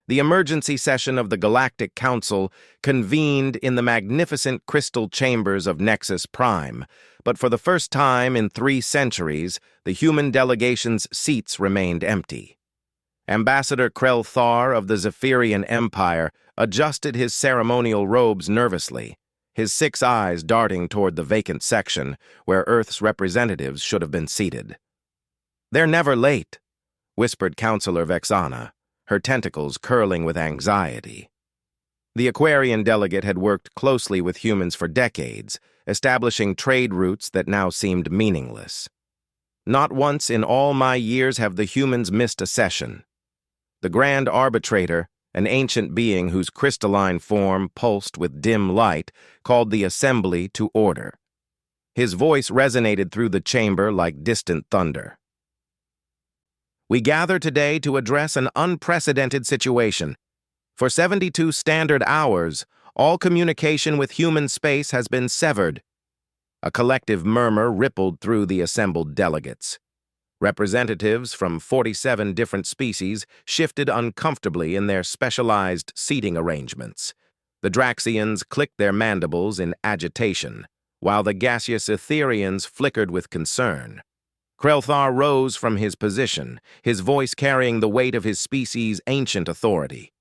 The emergency session of the Galactic Council convened in the magnificent crystal chambers of Nexus Prime, but for the first time in 3 centuries, the human delegation's seats remained empty. Ambassador Krell Thar of the Zephyrian Empire adjusted his ceremonial robes nervously, his 6 eyes darting toward the vacant section where Earth's representatives should have been seated. "They're never late," whispered Counselor Vexana, her tentacles curling with anxiety. The Aquarian delegate had worked closely with humans for decades, establishing trade routes that now seemed meaningless. "Not once in all my years have the humans missed a session." The Grand Arbitrator, an ancient being whose crystalline form pulsed with dim light, called the assembly to order. His voice resonated through the chamber like distant thunder. "We gather today to address an unprecedented situation. For 72 standard hours, all communication with human space has been severed." A collective murmur rippled through the assembled delegates. Representatives from 47 different species shifted uncomfortably in their specialized seating arrangements. The Draxians clicked their mandibles in agitation, while the gaseous Etherians flickered with concern. Krell rose from his position, his voice carrying the weight of his species' ancient authority.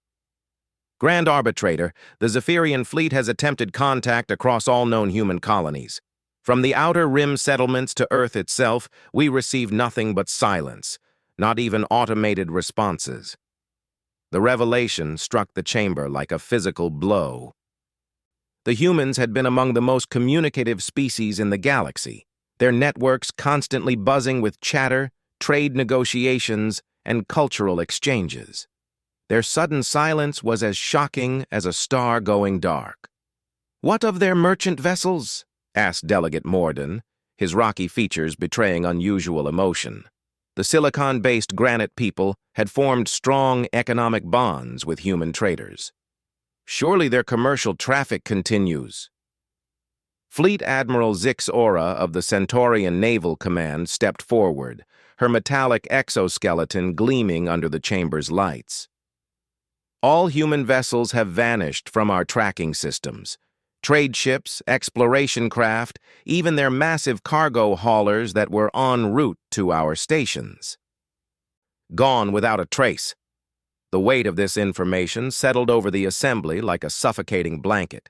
"Grand Arbitrator, the Zephyrian fleet has attempted contact across all known human colonies. From the outer rim settlements to Earth itself, we receive nothing but silence, not even automated responses." The revelation struck the chamber like a physical blow. The humans had been among the most communicative species in the galaxy, their networks constantly buzzing with chatter, trade negotiations, and cultural exchanges. Their sudden silence was as shocking as a star going dark. "What of their merchant vessels?" asked Delegate Morden, his rocky features betraying unusual emotion. The silicon-based granite people had formed strong economic bonds with human traders. "Surely their commercial traffic continues." Fleet Admiral Zix Aura of the Centaurian Naval Command stepped forward, her metallic exoskeleton gleaming under the chamber's lights. "All human vessels have vanished from our tracking systems. Trade ships, exploration craft, even their massive cargo haulers that were en route to our stations. Gone without a trace." The weight of this information settled over the assembly like a suffocating blanket.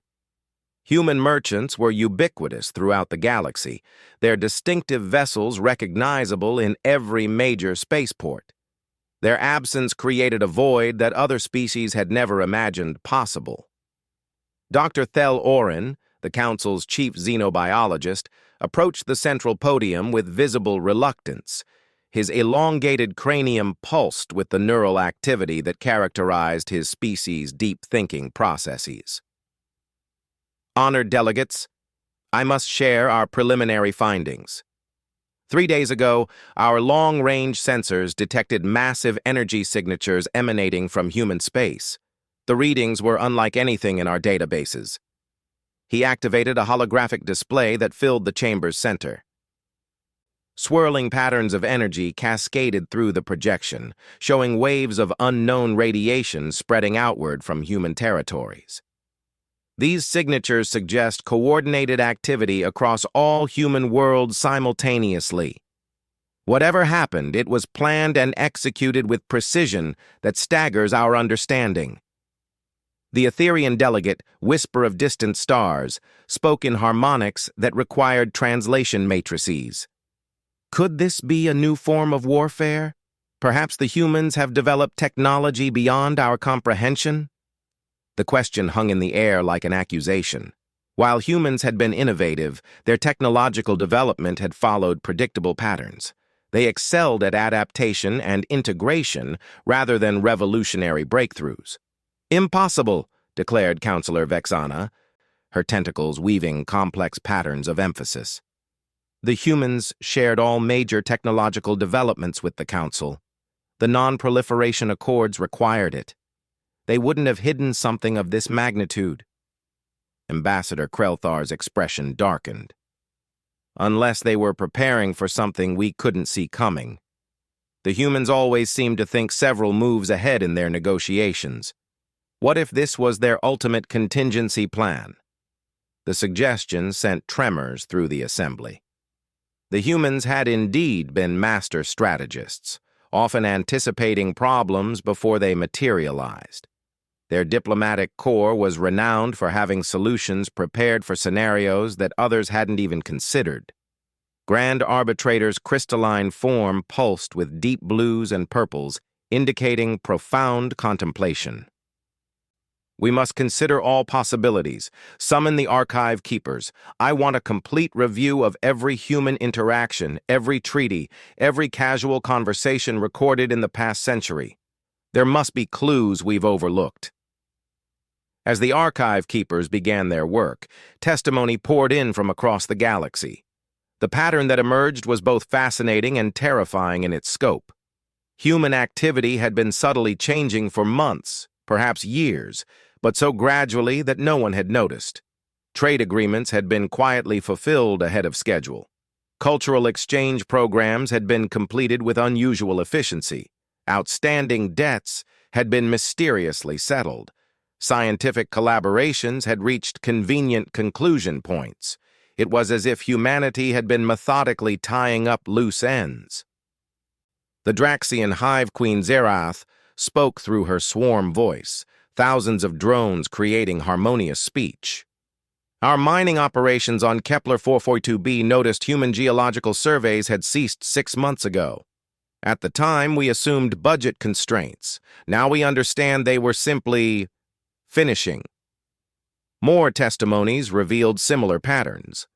Human merchants were ubiquitous throughout the galaxy, their distinctive vessels recognizable in every major spaceport. Their absence created a void that other species had never imagined possible. Dr. Thel Oren, the Council's chief xenobiologist, approached the central podium with visible reluctance. His elongated cranium pulsed with the neural activity that characterized his species' deep-thinking processes. "Honored delegates, I must share our preliminary findings. 3 days ago, our long-range sensors detected massive energy signatures emanating from human space. The readings were unlike anything in our databases." He activated a holographic display that filled the chamber's center. Swirling patterns of energy cascaded through the projection, showing waves of unknown radiation spreading outward from human territories. These signatures suggest coordinated activity across all human worlds simultaneously. Whatever happened, it was planned and executed with precision that staggers our understanding. The Etherian delegate, Whisper of Distant Stars, spoke in harmonics that required translation matrices. "Could this be a new form of warfare? Perhaps the humans have developed technology beyond our comprehension?" The question hung in the air like an accusation. While humans had been innovative, their technological development had followed predictable patterns. They excelled at adaptation and integration rather than revolutionary breakthroughs. "Impossible," declared Counselor Vexana, her tentacles weaving complex patterns of emphasis. The humans shared all major technological developments with the Council. The Non-Proliferation Accords required it. They wouldn't have hidden something of this magnitude. Ambassador Krellthar's expression darkened. "Unless they were preparing for something we couldn't see coming." The humans always seemed to think several moves ahead in their negotiations. What if this was their ultimate contingency plan? The suggestion sent tremors through the assembly. The humans had indeed been master strategists, often anticipating problems before they materialized. Their diplomatic corps was renowned for having solutions prepared for scenarios that others hadn't even considered. Grand Arbitrator's crystalline form pulsed with deep blues and purples, indicating profound contemplation. We must consider all possibilities. Summon the archive keepers. I want a complete review of every human interaction, every treaty, every casual conversation recorded in the past century. There must be clues we've overlooked. As the archive keepers began their work, testimony poured in from across the galaxy. The pattern that emerged was both fascinating and terrifying in its scope. Human activity had been subtly changing for months, perhaps years, but so gradually that no one had noticed. Trade agreements had been quietly fulfilled ahead of schedule. Cultural exchange programs had been completed with unusual efficiency. Outstanding debts had been mysteriously settled. Scientific collaborations had reached convenient conclusion points. It was as if humanity had been methodically tying up loose ends. The Draxian Hive Queen Zerath spoke through her swarm voice, thousands of drones creating harmonious speech. Our mining operations on Kepler 442b noticed human geological surveys had ceased 6 months ago. At the time, we assumed budget constraints. Now we understand they were simply finishing. More testimonies revealed similar patterns.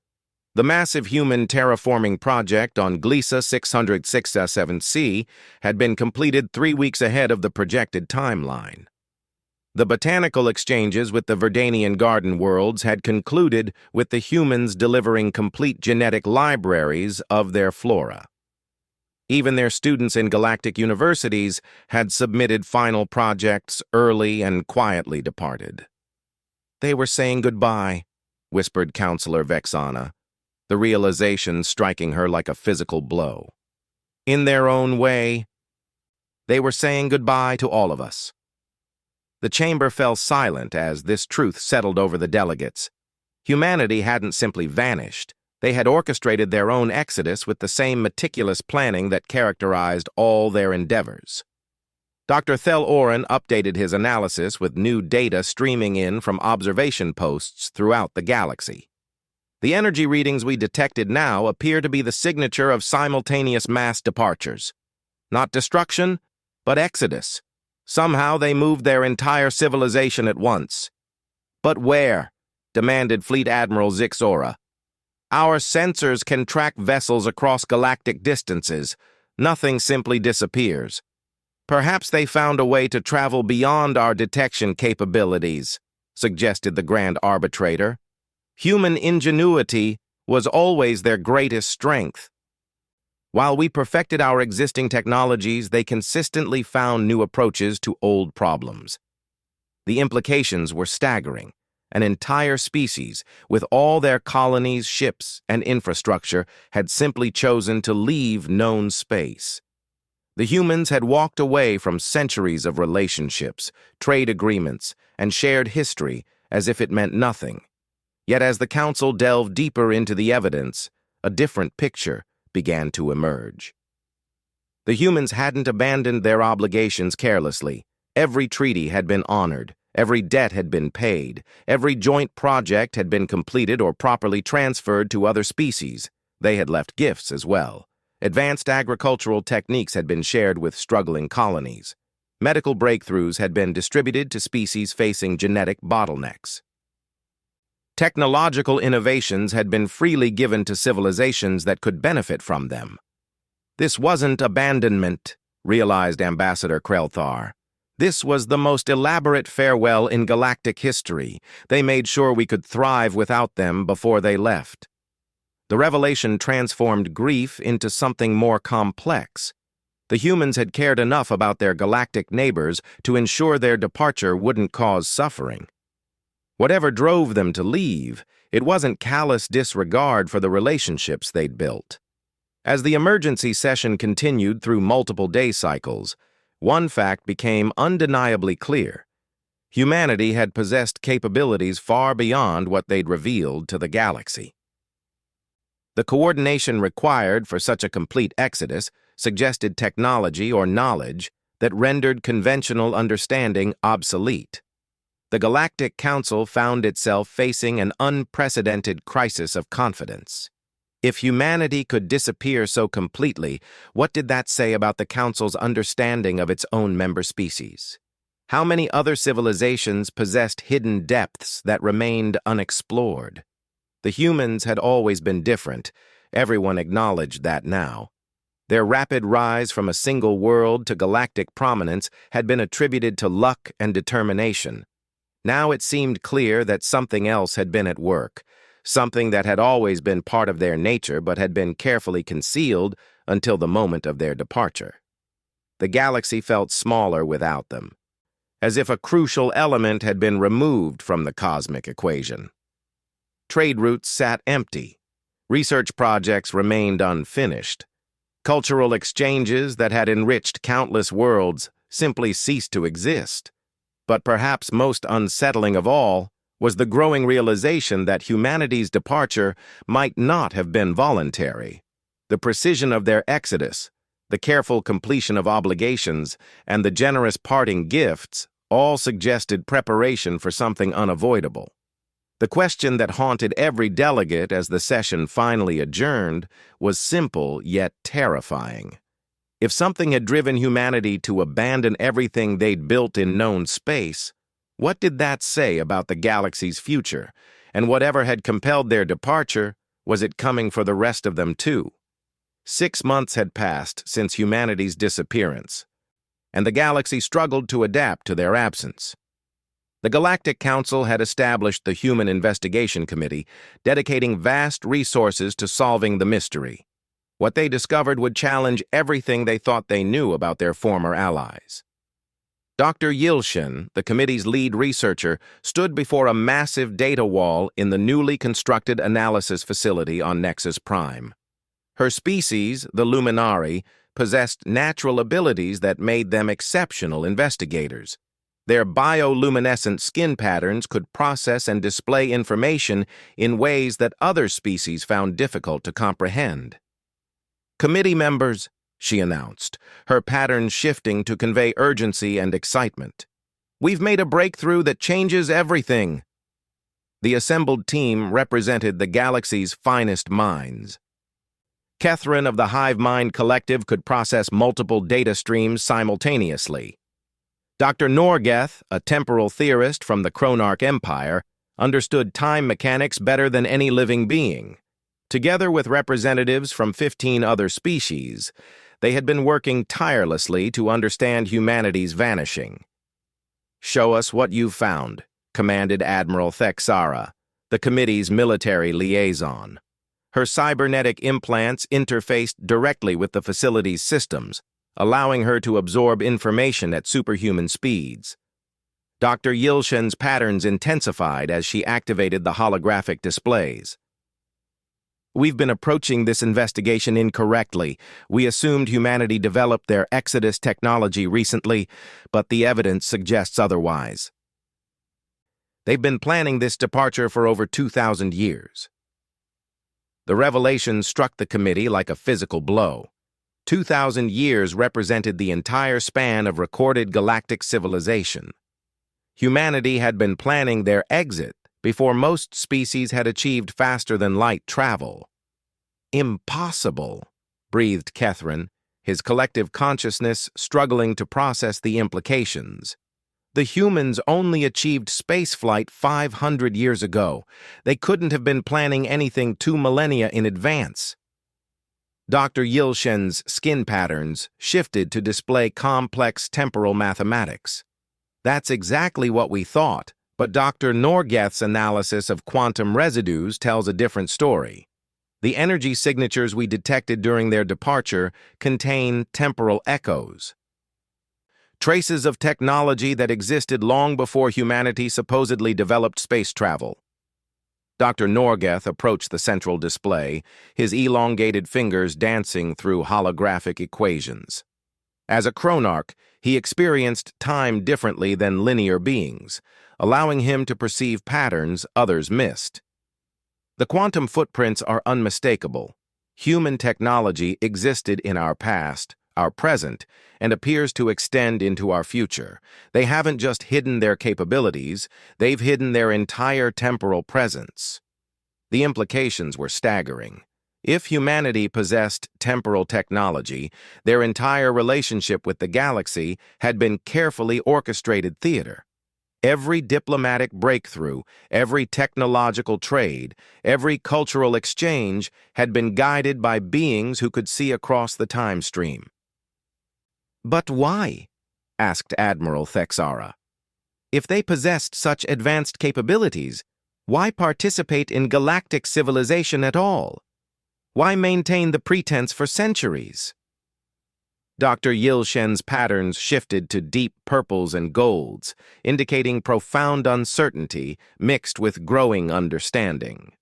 The massive human terraforming project on Gliesa 606-7c had been completed 3 weeks ahead of the projected timeline. The botanical exchanges with the Verdanian garden worlds had concluded with the humans delivering complete genetic libraries of their flora. Even their students in galactic universities had submitted final projects early and quietly departed. They were saying goodbye, whispered Counselor Vexana, the realization striking her like a physical blow. In their own way, they were saying goodbye to all of us. The chamber fell silent as this truth settled over the delegates. Humanity hadn't simply vanished. They had orchestrated their own exodus with the same meticulous planning that characterized all their endeavors. Dr. Thel Oren updated his analysis with new data streaming in from observation posts throughout the galaxy. The energy readings we detected now appear to be the signature of simultaneous mass departures. Not destruction, but exodus. Somehow they moved their entire civilization at once. But where? Demanded Fleet Admiral Zixora. Our sensors can track vessels across galactic distances. Nothing simply disappears. Perhaps they found a way to travel beyond our detection capabilities, suggested the Grand Arbitrator. Human ingenuity was always their greatest strength. While we perfected our existing technologies, they consistently found new approaches to old problems. The implications were staggering. An entire species, with all their colonies, ships, and infrastructure, had simply chosen to leave known space. The humans had walked away from centuries of relationships, trade agreements, and shared history as if it meant nothing. Yet as the Council delved deeper into the evidence, a different picture began to emerge. The humans hadn't abandoned their obligations carelessly. Every treaty had been honored, every debt had been paid, every joint project had been completed or properly transferred to other species. They had left gifts as well. Advanced agricultural techniques had been shared with struggling colonies. Medical breakthroughs had been distributed to species facing genetic bottlenecks. Technological innovations had been freely given to civilizations that could benefit from them. This wasn't abandonment, realized Ambassador Krelthar. This was the most elaborate farewell in galactic history. They made sure we could thrive without them before they left. The revelation transformed grief into something more complex. The humans had cared enough about their galactic neighbors to ensure their departure wouldn't cause suffering. Whatever drove them to leave, it wasn't callous disregard for the relationships they'd built. As the emergency session continued through multiple day cycles, one fact became undeniably clear. Humanity had possessed capabilities far beyond what they'd revealed to the galaxy. The coordination required for such a complete exodus suggested technology or knowledge that rendered conventional understanding obsolete. The Galactic Council found itself facing an unprecedented crisis of confidence. If humanity could disappear so completely, what did that say about the Council's understanding of its own member species? How many other civilizations possessed hidden depths that remained unexplored? The humans had always been different. Everyone acknowledged that now. Their rapid rise from a single world to galactic prominence had been attributed to luck and determination. Now it seemed clear that something else had been at work, something that had always been part of their nature but had been carefully concealed until the moment of their departure. The galaxy felt smaller without them, as if a crucial element had been removed from the cosmic equation. Trade routes sat empty. Research projects remained unfinished. Cultural exchanges that had enriched countless worlds simply ceased to exist. But perhaps most unsettling of all was the growing realization that humanity's departure might not have been voluntary. The precision of their exodus, the careful completion of obligations, and the generous parting gifts all suggested preparation for something unavoidable. The question that haunted every delegate as the session finally adjourned was simple yet terrifying. If something had driven humanity to abandon everything they'd built in known space, what did that say about the galaxy's future? And whatever had compelled their departure, was it coming for the rest of them too? 6 months had passed since humanity's disappearance, and the galaxy struggled to adapt to their absence. The Galactic Council had established the Human Investigation Committee, dedicating vast resources to solving the mystery. What they discovered would challenge everything they thought they knew about their former allies. Dr. Yilshin, the committee's lead researcher, stood before a massive data wall in the newly constructed analysis facility on Nexus Prime. Her species, the Luminari, possessed natural abilities that made them exceptional investigators. Their bioluminescent skin patterns could process and display information in ways that other species found difficult to comprehend. "Committee members," she announced, her patterns shifting to convey urgency and excitement. "We've made a breakthrough that changes everything." The assembled team represented the galaxy's finest minds. Catherine of the Hive Mind Collective could process multiple data streams simultaneously. Dr. Norgeth, a temporal theorist from the Chronarch Empire, understood time mechanics better than any living being. Together with representatives from 15 other species, they had been working tirelessly to understand humanity's vanishing. "Show us what you've found," commanded Admiral Thexara, the committee's military liaison. Her cybernetic implants interfaced directly with the facility's systems, allowing her to absorb information at superhuman speeds. Dr. Yilshin's patterns intensified as she activated the holographic displays. "We've been approaching this investigation incorrectly. We assumed humanity developed their Exodus technology recently, but the evidence suggests otherwise. They've been planning this departure for over 2,000 years. The revelation struck the committee like a physical blow. 2,000 years represented the entire span of recorded galactic civilization. Humanity had been planning their exit before most species had achieved faster-than-light travel. "Impossible," breathed Catherine, his collective consciousness struggling to process the implications. The humans only achieved spaceflight 500 years ago. They couldn't have been planning anything 2 millennia in advance. Dr. Yilshin's skin patterns shifted to display complex temporal mathematics. "That's exactly what we thought, but Dr. Norgeth's analysis of quantum residues tells a different story. The energy signatures we detected during their departure contain temporal echoes. Traces of technology that existed long before humanity supposedly developed space travel." Dr. Norgeth approached the central display, his elongated fingers dancing through holographic equations. As a chronarch, he experienced time differently than linear beings, allowing him to perceive patterns others missed. The quantum footprints are unmistakable. Human technology existed in our past, our present, and appears to extend into our future. They haven't just hidden their capabilities, they've hidden their entire temporal presence. The implications were staggering. If humanity possessed temporal technology, their entire relationship with the galaxy had been carefully orchestrated theater. Every diplomatic breakthrough, every technological trade, every cultural exchange had been guided by beings who could see across the time stream. "But why?" asked Admiral Thexara. "If they possessed such advanced capabilities, why participate in galactic civilization at all? Why maintain the pretense for centuries?" Dr. Yilshen's patterns shifted to deep purples and golds, indicating profound uncertainty mixed with growing understanding.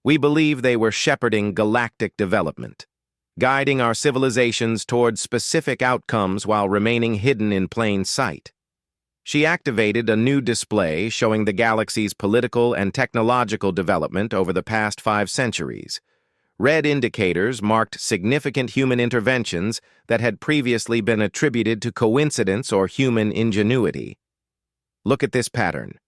"We believe they were shepherding galactic development, guiding our civilizations toward specific outcomes while remaining hidden in plain sight." She activated a new display showing the galaxy's political and technological development over the past 5 centuries. Red indicators marked significant human interventions that had previously been attributed to coincidence or human ingenuity. Look at this pattern.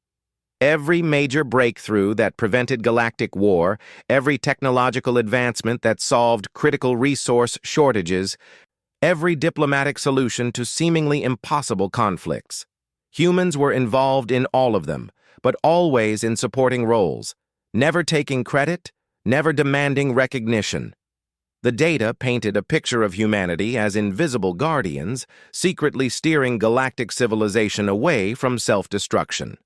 Every major breakthrough that prevented galactic war, every technological advancement that solved critical resource shortages, every diplomatic solution to seemingly impossible conflicts. Humans were involved in all of them, but always in supporting roles, never taking credit, never demanding recognition. The data painted a picture of humanity as invisible guardians, secretly steering galactic civilization away from self-destruction.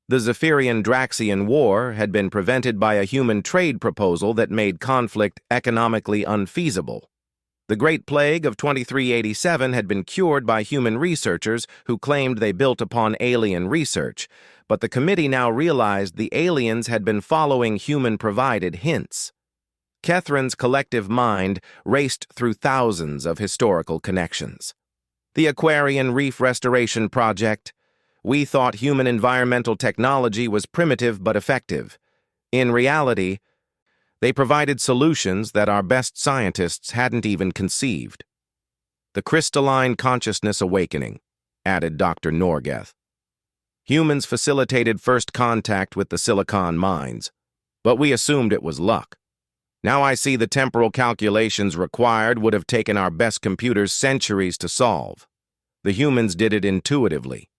The Zephyrian-Draxian War had been prevented by a human trade proposal that made conflict economically unfeasible. The Great Plague of 2387 had been cured by human researchers who claimed they built upon alien research, but the committee now realized the aliens had been following human-provided hints. Kethrin's collective mind raced through thousands of historical connections. The Aquarian Reef Restoration Project. We thought human environmental technology was primitive but effective. In reality, they provided solutions that our best scientists hadn't even conceived. The crystalline consciousness awakening, added Dr. Norgeth. Humans facilitated first contact with the silicon mines, but we assumed it was luck. Now I see the temporal calculations required would have taken our best computers centuries to solve. The humans did it intuitively.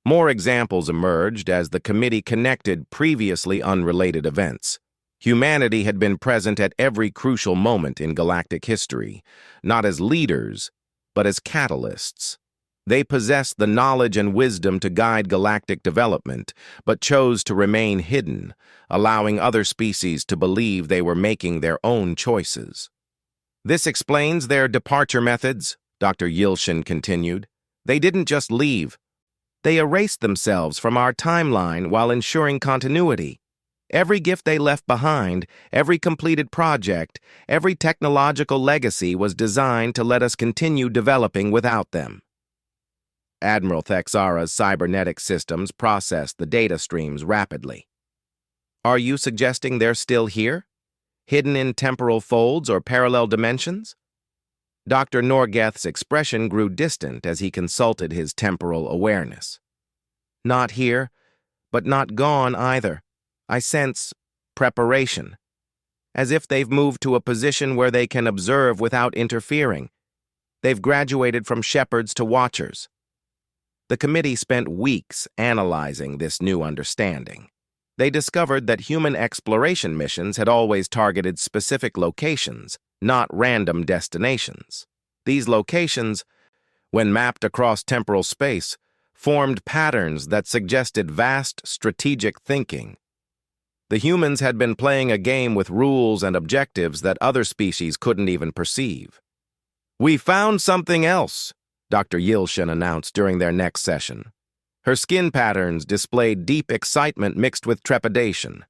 More examples emerged as the committee connected previously unrelated events. Humanity had been present at every crucial moment in galactic history, not as leaders, but as catalysts. They possessed the knowledge and wisdom to guide galactic development, but chose to remain hidden, allowing other species to believe they were making their own choices. "This explains their departure methods," Dr. Yilshen continued. "They didn't just leave. They erased themselves from our timeline while ensuring continuity. Every gift they left behind, every completed project, every technological legacy was designed to let us continue developing without them." Admiral Thexara's cybernetic systems processed the data streams rapidly. "Are you suggesting they're still here? Hidden in temporal folds or parallel dimensions?" Dr. Norgeth's expression grew distant as he consulted his temporal awareness. "Not here, but not gone either. I sense preparation, as if they've moved to a position where they can observe without interfering. They've graduated from shepherds to watchers." The committee spent weeks analyzing this new understanding. They discovered that human exploration missions had always targeted specific locations, not random destinations. These locations, when mapped across temporal space, formed patterns that suggested vast strategic thinking. The humans had been playing a game with rules and objectives that other species couldn't even perceive. "We found something else," Dr. Yilshen announced during their next session. Her skin patterns displayed deep excitement mixed with trepidation.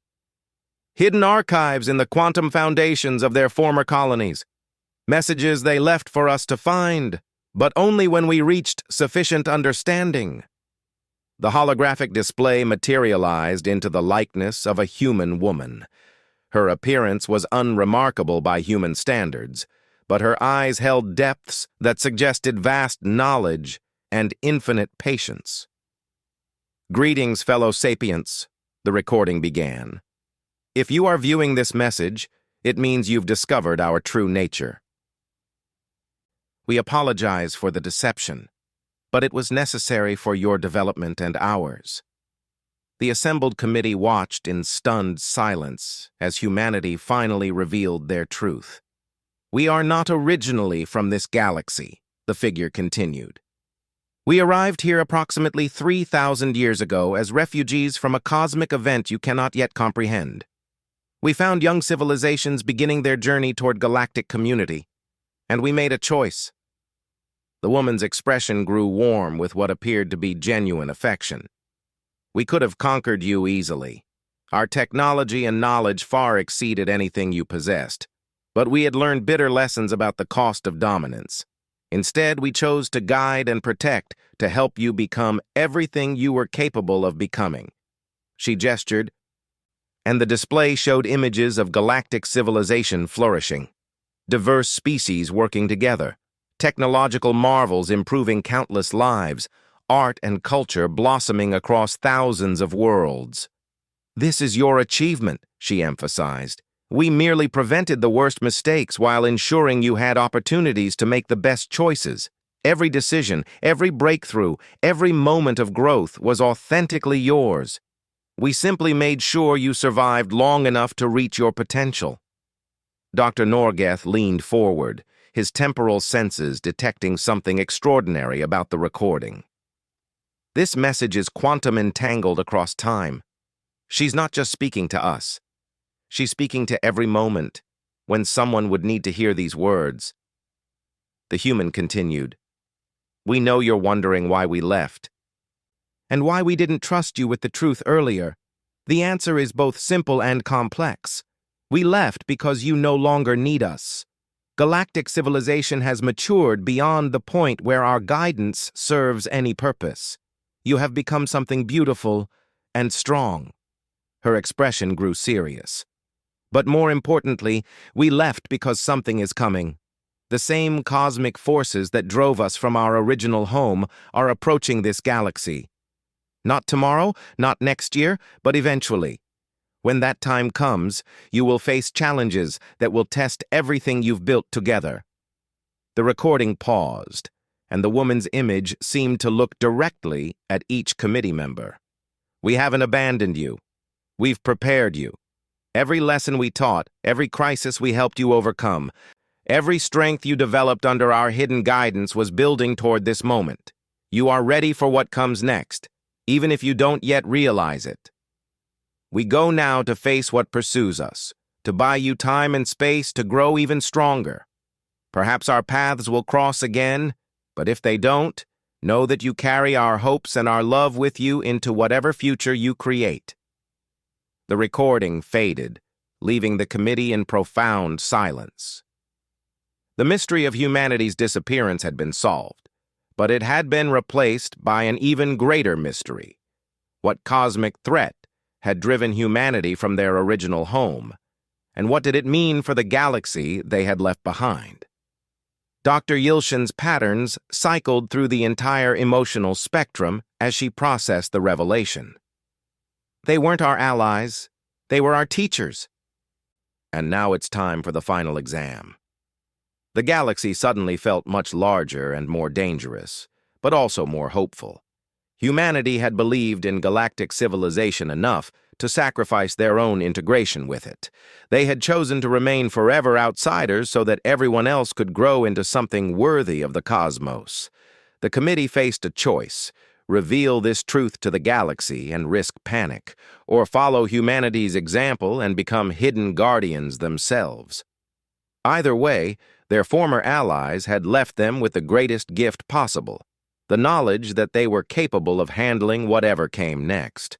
hidden archives in the quantum foundations of their former colonies. Messages they left for us to find, but only when we reached sufficient understanding. The holographic display materialized into the likeness of a human woman. Her appearance was unremarkable by human standards, but her eyes held depths that suggested vast knowledge and infinite patience. "Greetings, fellow sapients," the recording began. "If you are viewing this message, it means you've discovered our true nature. We apologize for the deception, but it was necessary for your development and ours." The assembled committee watched in stunned silence as humanity finally revealed their truth. "We are not originally from this galaxy," the figure continued. "We arrived here approximately 3,000 years ago as refugees from a cosmic event you cannot yet comprehend. We found young civilizations beginning their journey toward galactic community, and we made a choice." The woman's expression grew warm with what appeared to be genuine affection. "We could have conquered you easily. Our technology and knowledge far exceeded anything you possessed, but we had learned bitter lessons about the cost of dominance. Instead, we chose to guide and protect, to help you become everything you were capable of becoming." She gestured, and the display showed images of galactic civilization flourishing, diverse species working together, technological marvels improving countless lives, art and culture blossoming across thousands of worlds. "This is your achievement," she emphasized. "We merely prevented the worst mistakes while ensuring you had opportunities to make the best choices. Every decision, every breakthrough, every moment of growth was authentically yours. We simply made sure you survived long enough to reach your potential." Dr. Norgeth leaned forward, his temporal senses detecting something extraordinary about the recording. "This message is quantum entangled across time. She's not just speaking to us. She's speaking to every moment when someone would need to hear these words." The human continued, "We know you're wondering why we left, and why we didn't trust you with the truth earlier. The answer is both simple and complex. We left because you no longer need us. Galactic civilization has matured beyond the point where our guidance serves any purpose. You have become something beautiful and strong." Her expression grew serious. "But more importantly, we left because something is coming. The same cosmic forces that drove us from our original home are approaching this galaxy. Not tomorrow, not next year, but eventually. When that time comes, you will face challenges that will test everything you've built together." The recording paused, and the woman's image seemed to look directly at each committee member. "We haven't abandoned you. We've prepared you. Every lesson we taught, every crisis we helped you overcome, every strength you developed under our hidden guidance was building toward this moment. You are ready for what comes next, even if you don't yet realize it. We go now to face what pursues us, to buy you time and space to grow even stronger. Perhaps our paths will cross again, but if they don't, know that you carry our hopes and our love with you into whatever future you create." The recording faded, leaving the committee in profound silence. The mystery of humanity's disappearance had been solved, but it had been replaced by an even greater mystery. What cosmic threat had driven humanity from their original home, and what did it mean for the galaxy they had left behind? Dr. Yilshin's patterns cycled through the entire emotional spectrum as she processed the revelation. They weren't our allies, they were our teachers. And now it's time for the final exam. The galaxy suddenly felt much larger and more dangerous, but also more hopeful. Humanity had believed in galactic civilization enough to sacrifice their own integration with it. They had chosen to remain forever outsiders so that everyone else could grow into something worthy of the cosmos. The committee faced a choice: reveal this truth to the galaxy and risk panic, or follow humanity's example and become hidden guardians themselves. Either way, their former allies had left them with the greatest gift possible: the knowledge that they were capable of handling whatever came next.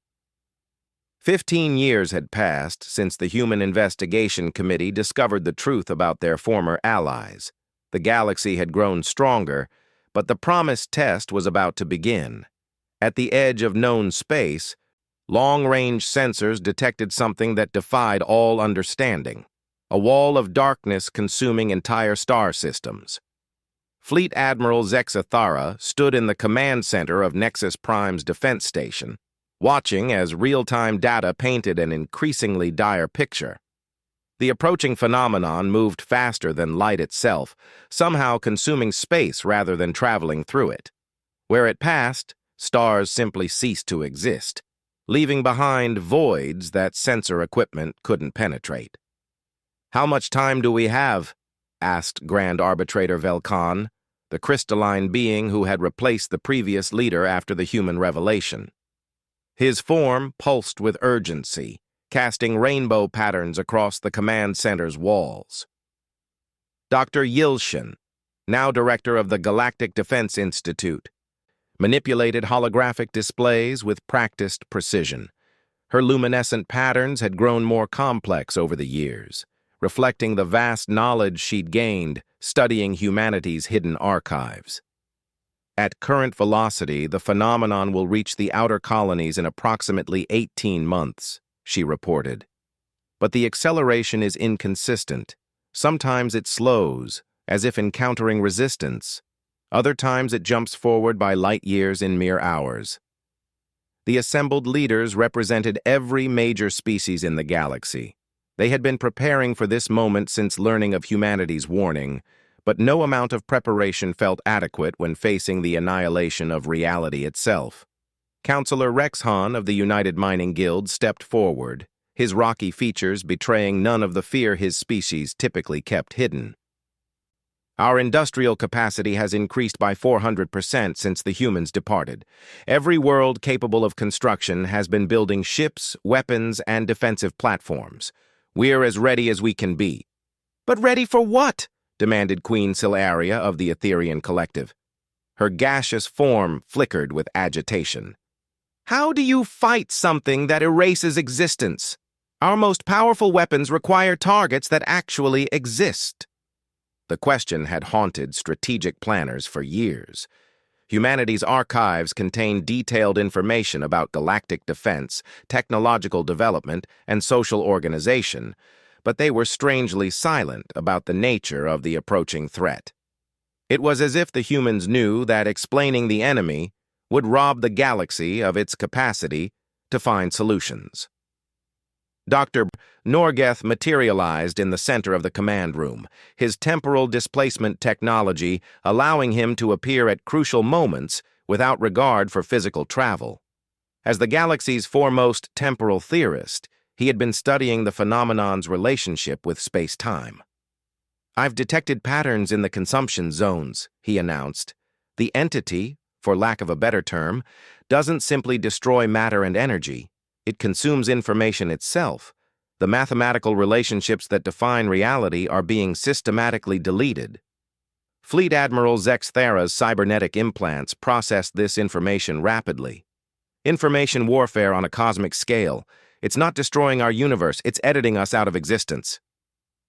15 years had passed since the Human Investigation Committee discovered the truth about their former allies. The galaxy had grown stronger, but the promised test was about to begin. At the edge of known space, long-range sensors detected something that defied all understanding: a wall of darkness consuming entire star systems. Fleet Admiral Zexathara stood in the command center of Nexus Prime's defense station, watching as real-time data painted an increasingly dire picture. The approaching phenomenon moved faster than light itself, somehow consuming space rather than traveling through it. Where it passed, stars simply ceased to exist, leaving behind voids that sensor equipment couldn't penetrate. "How much time do we have?" asked Grand Arbitrator Velkan, the crystalline being who had replaced the previous leader after the human revelation. His form pulsed with urgency, casting rainbow patterns across the command center's walls. Dr. Yilshin, now director of the Galactic Defense Institute, manipulated holographic displays with practiced precision. Her luminescent patterns had grown more complex over the years, reflecting the vast knowledge she'd gained studying humanity's hidden archives. At current velocity, the phenomenon will reach the outer colonies in approximately 18 months, she reported. But the acceleration is inconsistent. Sometimes it slows, as if encountering resistance. Other times it jumps forward by light years in mere hours. The assembled leaders represented every major species in the galaxy. They had been preparing for this moment since learning of humanity's warning, but no amount of preparation felt adequate when facing the annihilation of reality itself. Counselor Rexhan of the United Mining Guild stepped forward, his rocky features betraying none of the fear his species typically kept hidden. "Our industrial capacity has increased by 400% since the humans departed. Every world capable of construction has been building ships, weapons, and defensive platforms. We're as ready as we can be." "But ready for what?" demanded Queen Silaria of the Etherian Collective. Her gaseous form flickered with agitation. "How do you fight something that erases existence? Our most powerful weapons require targets that actually exist." The question had haunted strategic planners for years. Humanity's archives contained detailed information about galactic defense, technological development, and social organization, but they were strangely silent about the nature of the approaching threat. It was as if the humans knew that explaining the enemy would rob the galaxy of its capacity to find solutions. Dr. Norgeth materialized in the center of the command room, his temporal displacement technology allowing him to appear at crucial moments without regard for physical travel. As the galaxy's foremost temporal theorist, he had been studying the phenomenon's relationship with space-time. "I've detected patterns in the consumption zones," he announced. "The entity, for lack of a better term, doesn't simply destroy matter and energy. It consumes information itself. The mathematical relationships that define reality are being systematically deleted." Fleet Admiral Zexthara's cybernetic implants processed this information rapidly. "Information warfare on a cosmic scale. It's not destroying our universe, it's editing us out of existence."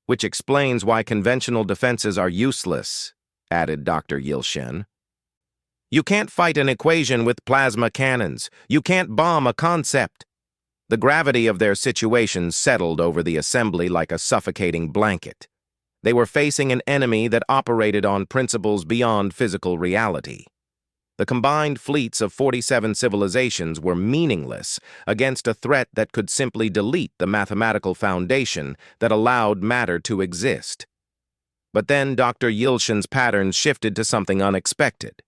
"Which explains why conventional defenses are useless," added Dr. Yilshin. "You can't fight an equation with plasma cannons. You can't bomb a concept." The gravity of their situation settled over the assembly like a suffocating blanket. They were facing an enemy that operated on principles beyond physical reality. The combined fleets of 47 civilizations were meaningless against a threat that could simply delete the mathematical foundation that allowed matter to exist. But then Dr. Yilshin's patterns shifted to something unexpected.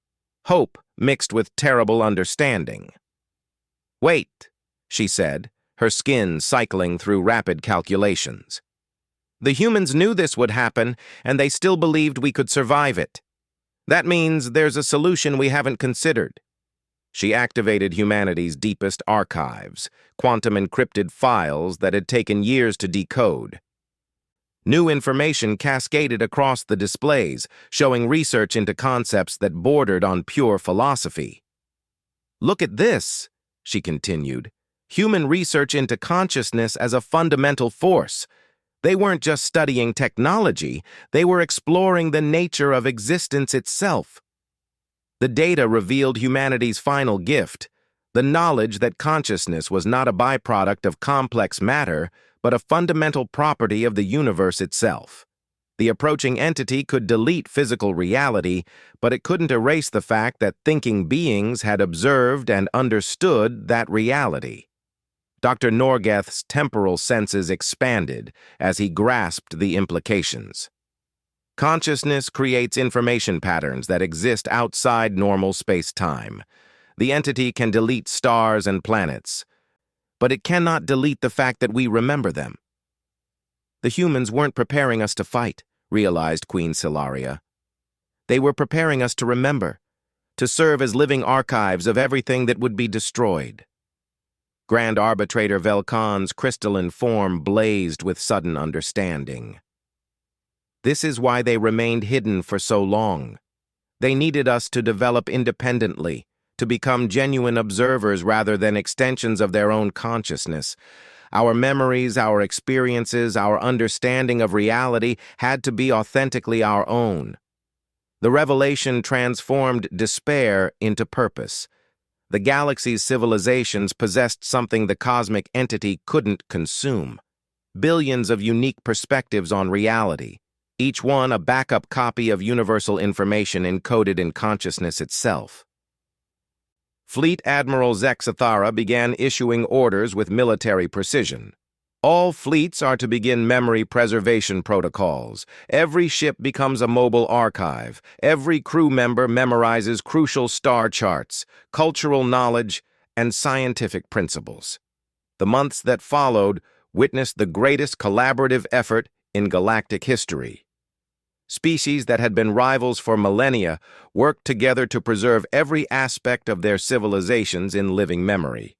Hope mixed with terrible understanding. "Wait," she said, her skin cycling through rapid calculations. "The humans knew this would happen, and they still believed we could survive it. That means there's a solution we haven't considered." She activated humanity's deepest archives, quantum-encrypted files that had taken years to decode. New information cascaded across the displays, showing research into concepts that bordered on pure philosophy. "Look at this," she continued. Human research into consciousness as a fundamental force. They weren't just studying technology, they were exploring the nature of existence itself. The data revealed humanity's final gift, the knowledge that consciousness was not a byproduct of complex matter, but a fundamental property of the universe itself. The approaching entity could delete physical reality, but it couldn't erase the fact that thinking beings had observed and understood that reality. Dr. Norgeth's temporal senses expanded as he grasped the implications. Consciousness creates information patterns that exist outside normal space-time. The entity can delete stars and planets, but it cannot delete the fact that we remember them. The humans weren't preparing us to fight, realized Queen Silaria. They were preparing us to remember, to serve as living archives of everything that would be destroyed. Grand Arbitrator Velkan's crystalline form blazed with sudden understanding. This is why they remained hidden for so long. They needed us to develop independently, to become genuine observers rather than extensions of their own consciousness. Our memories, our experiences, our understanding of reality had to be authentically our own. The revelation transformed despair into purpose. The galaxy's civilizations possessed something the cosmic entity couldn't consume. Billions of unique perspectives on reality, each one a backup copy of universal information encoded in consciousness itself. Fleet Admiral Zexathara began issuing orders with military precision. All fleets are to begin memory preservation protocols. Every ship becomes a mobile archive. Every crew member memorizes crucial star charts, cultural knowledge, and scientific principles. The months that followed witnessed the greatest collaborative effort in galactic history. Species that had been rivals for millennia worked together to preserve every aspect of their civilizations in living memory.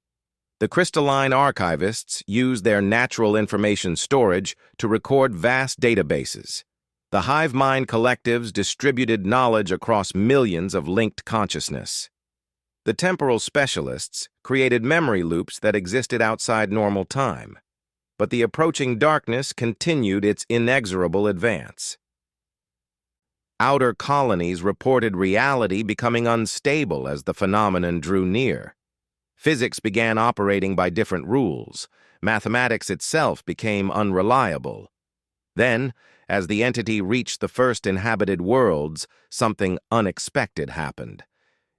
The crystalline archivists used their natural information storage to record vast databases. The hive mind collectives distributed knowledge across millions of linked consciousness. The temporal specialists created memory loops that existed outside normal time. But the approaching darkness continued its inexorable advance. Outer colonies reported reality becoming unstable as the phenomenon drew near. Physics began operating by different rules. Mathematics itself became unreliable. Then, as the entity reached the first inhabited worlds, something unexpected happened.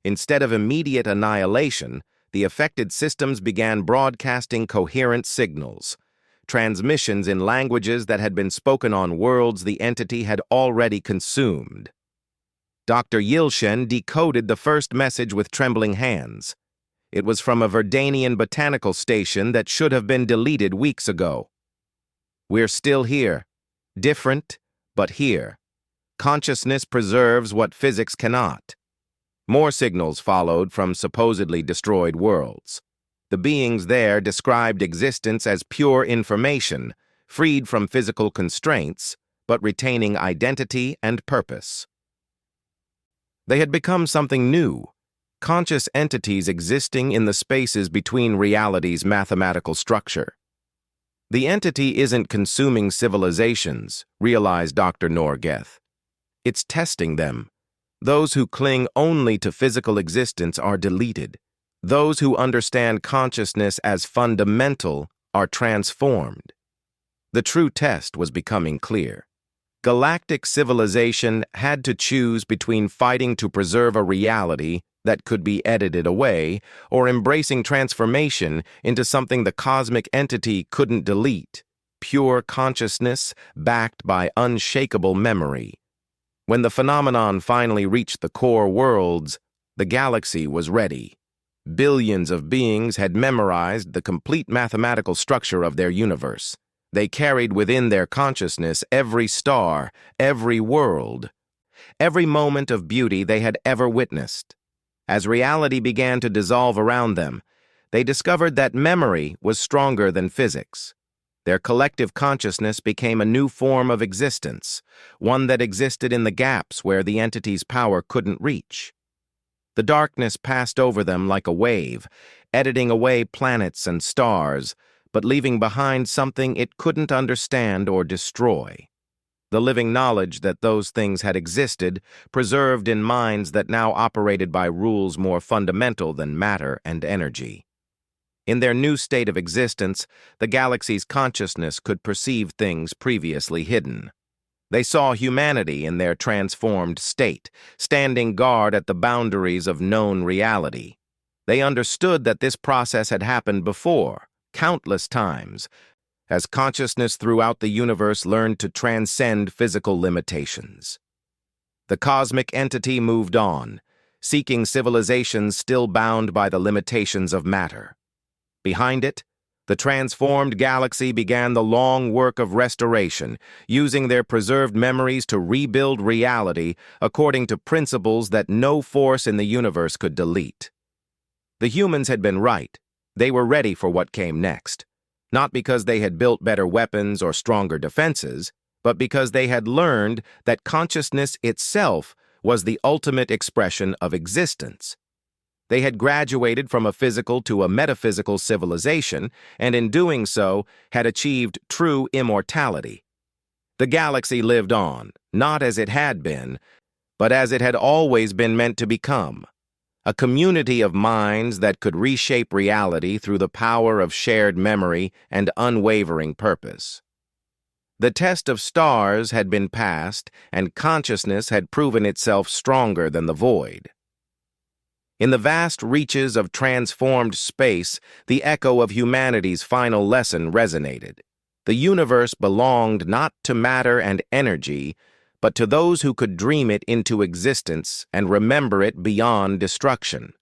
Instead of immediate annihilation, the affected systems began broadcasting coherent signals, transmissions in languages that had been spoken on worlds the entity had already consumed. Dr. Yilshen decoded the first message with trembling hands. It was from a Verdanian botanical station that should have been deleted weeks ago. We're still here. Different, but here. Consciousness preserves what physics cannot. More signals followed from supposedly destroyed worlds. The beings there described existence as pure information, freed from physical constraints, but retaining identity and purpose. They had become something new. Conscious entities existing in the spaces between reality's mathematical structure. The entity isn't consuming civilizations, realized Dr. Norgeth. It's testing them. Those who cling only to physical existence are deleted. Those who understand consciousness as fundamental are transformed. The true test was becoming clear. Galactic civilization had to choose between fighting to preserve a reality that could be edited away, or embracing transformation into something the cosmic entity couldn't delete, pure consciousness backed by unshakable memory. When the phenomenon finally reached the core worlds, the galaxy was ready. Billions of beings had memorized the complete mathematical structure of their universe. They carried within their consciousness every star, every world, every moment of beauty they had ever witnessed. As reality began to dissolve around them, they discovered that memory was stronger than physics. Their collective consciousness became a new form of existence, one that existed in the gaps where the entity's power couldn't reach. The darkness passed over them like a wave. editing away planets and stars, but leaving behind something it couldn't understand or destroy. The living knowledge that those things had existed, preserved in minds that now operated by rules more fundamental than matter and energy. In their new state of existence, the galaxy's consciousness could perceive things previously hidden. They saw humanity in their transformed state, standing guard at the boundaries of known reality. They understood that this process had happened before, countless times, as consciousness throughout the universe learned to transcend physical limitations. The cosmic entity moved on, seeking civilizations still bound by the limitations of matter. Behind it, the transformed galaxy began the long work of restoration, using their preserved memories to rebuild reality according to principles that no force in the universe could delete. The humans had been right. They were ready for what came next. Not because they had built better weapons or stronger defenses, but because they had learned that consciousness itself was the ultimate expression of existence. They had graduated from a physical to a metaphysical civilization, and in doing so, had achieved true immortality. The galaxy lived on, not as it had been, but as it had always been meant to become. A community of minds that could reshape reality through the power of shared memory and unwavering purpose. The test of stars had been passed, and consciousness had proven itself stronger than the void. In the vast reaches of transformed space, the echo of humanity's final lesson resonated. The universe belonged not to matter and energy, but to those who could dream it into existence and remember it beyond destruction.